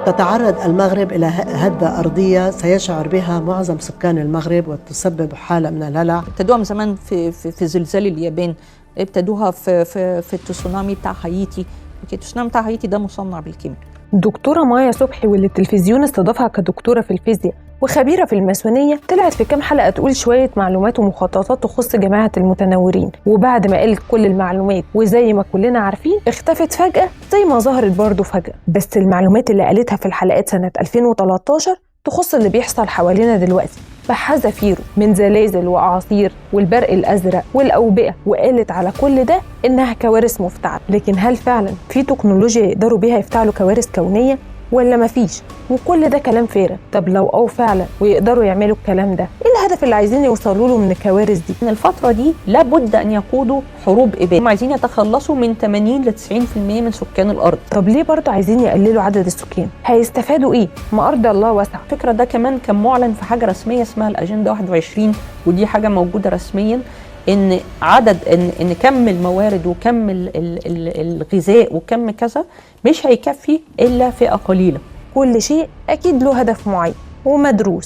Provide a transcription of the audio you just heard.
تتعرض المغرب إلى هدة أرضية سيشعر بها معظم سكان المغرب وتسبب حالة من الهلع. ابتدوها من زمان في زلزال اليابان، ابتدوها في التسونامي بتاع هايتي. التسونامي بتاع هايتي ده مصنع بالكيمياء. الدكتورة مايا صبحي واللي التلفزيون استضافها كدكتورة في الفيزياء وخبيرة في الماسونية طلعت في كام حلقة تقول شوية معلومات ومخططات تخص جماعة المتنورين، وبعد ما قالت كل المعلومات وزي ما كلنا عارفين اختفت فجأة زي ما ظهرت برضو فجأة. بس المعلومات اللي قالتها في الحلقات سنة 2013 تخص اللي بيحصل حوالينا دلوقتي بحذافيره من زلازل وأعاصير والبرق الأزرق والأوبئة، وقالت على كل ده إنها كوارث مفتعلة. لكن هل فعلا في تكنولوجيا يقدروا بيها يفتعلوا كوارث كونية ولا مفيش؟ وكل ده كلام فارغ. طب لو فعلا ويقدروا يعملوا الكلام ده، ايه الهدف اللي عايزين يوصلوا له من الكوارث دي؟ من الفترة دي لابد أن يقودوا حروب إبادة. هم عايزين يتخلصوا من 80 ل 90% من سكان الأرض. طب ليه برضه عايزين يقللوا عدد السكان؟ هيستفادوا ايه؟ ما أرض الله واسعة. الفكرة ده كمان كان معلن في حاجة رسمية اسمها الأجندة 21، ودي حاجة موجودة رسميا، ان عدد ان كم الموارد وكم الغذاء وكم كذا مش هيكفي الا فئة قليلة. كل شيء اكيد له هدف معين ومدروس.